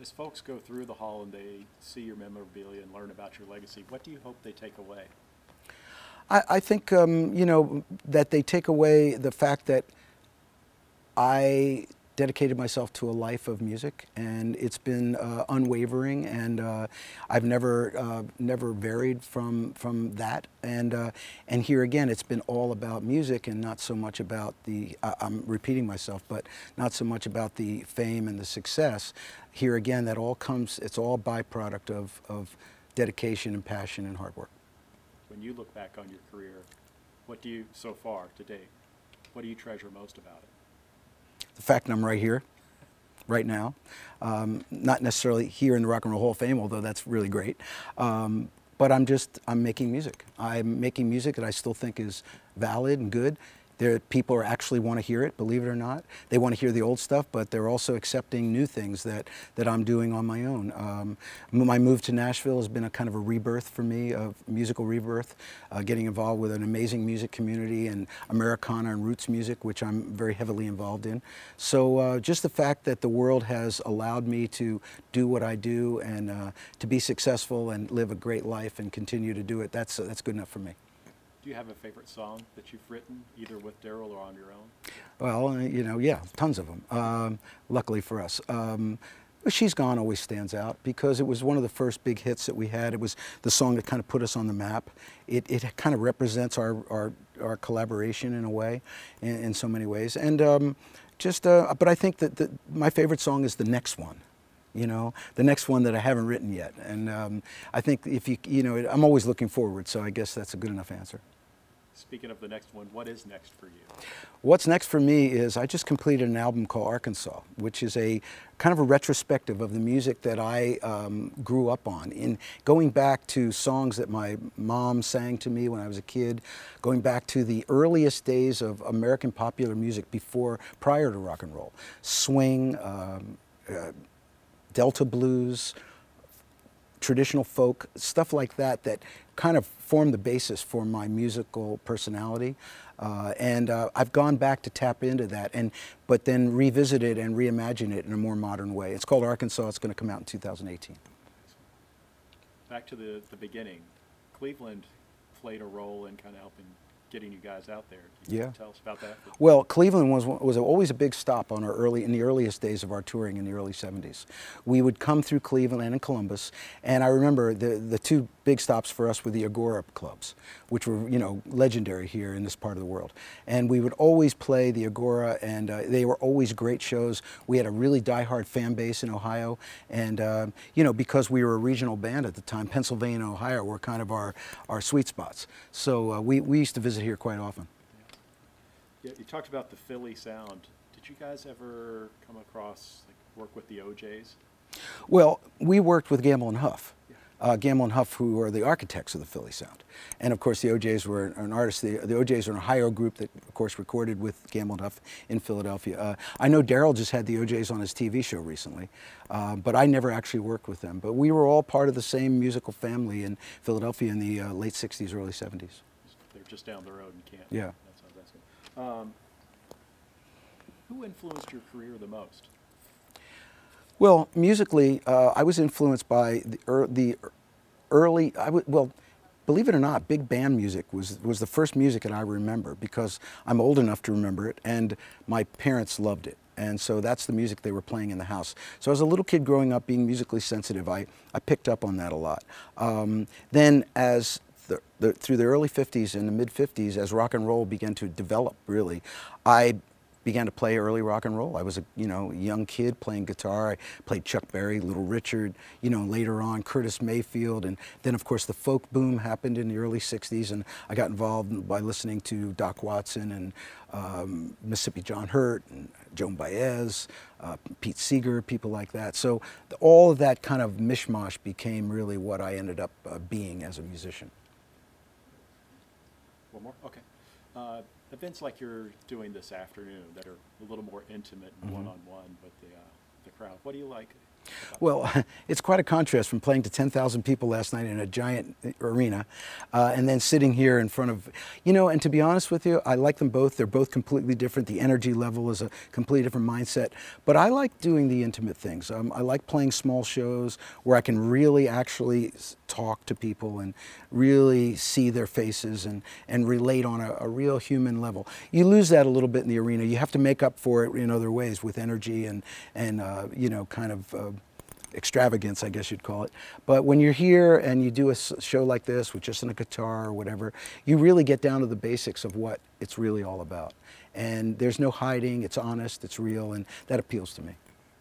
As folks go through the hall and they see your memorabilia and learn about your legacy, what do you hope they take away? I think, you know, that they take away the fact that I dedicated myself to a life of music, and it's been unwavering, and I've never varied from that. And here again, it's been all about music and not so much about the. I'm repeating myself, but not so much about the fame and the success. Here again, that all comes. It's all a byproduct of dedication and passion and hard work. When you look back on your career, what do you, so far to date, what do you treasure most about it? The fact that I'm right here, right now, not necessarily here in the Rock and Roll Hall of Fame, although that's really great, but I'm making music. I'm making music that I still think is valid and good. People are actually want to hear it, believe it or not. They want to hear the old stuff, but they're also accepting new things that I'm doing on my own. My move to Nashville has been a kind of a rebirth for me, a musical rebirth, getting involved with an amazing music community and Americana and roots music, which I'm very heavily involved in. So just the fact that the world has allowed me to do what I do and to be successful and live a great life and continue to do it, that's good enough for me. Do you have a favorite song that you've written, either with Daryl or on your own? Well, you know, yeah, tons of them, luckily for us. She's Gone always stands out because it was one of the first big hits that we had. It was the song that kind of put us on the map. It kind of represents our collaboration in a way, in so many ways. And but I think that my favorite song is the next one. You know, the next one that I haven't written yet. And I think if you know, I'm always looking forward, so I guess that's a good enough answer. Speaking of the next one, what is next for you? What's next for me is I just completed an album called Arkansas, which is a kind of a retrospective of the music that I grew up on. In going back to songs that my mom sang to me when I was a kid, going back to the earliest days of American popular music prior to rock and roll, swing, Delta blues, traditional folk, stuff like that, that kind of formed the basis for my musical personality. I've gone back to tap into that, but then revisit it and reimagine it in a more modern way. It's called Arkansas. It's going to come out in 2018. Back to the beginning, Cleveland played a role in kind of helping getting you guys out there. Can you tell us about that? Well, Cleveland was always a big stop on in the earliest days of our touring in the early 70s. We would come through Cleveland and Columbus, and I remember the two big stops for us were the Agora clubs, which were, you know, legendary here in this part of the world. And we would always play the Agora, and they were always great shows. We had a really diehard fan base in Ohio, and you know, because we were a regional band at the time, Pennsylvania and Ohio were kind of our sweet spots. So we used to visit here quite often. Yeah, you talked about the Philly sound. Did you guys ever come across, like, work with the OJs? Well, we worked with Gamble and Huff. Gamble and Huff, who are the architects of the Philly sound. And of course the OJs were an artist. The OJs are an Ohio group that of course recorded with Gamble and Huff in Philadelphia. I know Daryl just had the OJs on his TV show recently, but I never actually worked with them. But we were all part of the same musical family in Philadelphia in the late 60s, early 70s. They're just down the road in Canton. Yeah. That sounds excellent. Who influenced your career the most? Well, musically, I was influenced by the early, well, believe it or not, big band music was the first music that I remember because I'm old enough to remember it, and my parents loved it. And so that's the music they were playing in the house. So as a little kid growing up, being musically sensitive, I picked up on that a lot. Then as through the early 50s and the mid 50s, as rock and roll began to develop, really, I began to play early rock and roll. I was a young kid playing guitar. I played Chuck Berry, Little Richard, later on Curtis Mayfield, and then of course the folk boom happened in the early 60s, and I got involved by listening to Doc Watson and Mississippi John Hurt and Joan Baez, Pete Seeger, people like that. So all of that kind of mishmash became really what I ended up being as a musician. One more? Okay. Events like you're doing this afternoon that are a little more intimate and one-on-one with the crowd, what do you like Well, it's quite a contrast from playing to 10,000 people last night in a giant arena and then sitting here in front of, and to be honest with you, I like them both. They're both completely different. The energy level is a completely different mindset. But I like doing the intimate things. I like playing small shows where I can really actually talk to people and really see their faces and relate on a real human level. You lose that a little bit in the arena. You have to make up for it in other ways with energy and kind of extravagance, I guess you'd call it. But when you're here and you do a show like this with just a guitar or whatever, you really get down to the basics of what it's really all about. And there's no hiding, it's honest, it's real, and that appeals to me.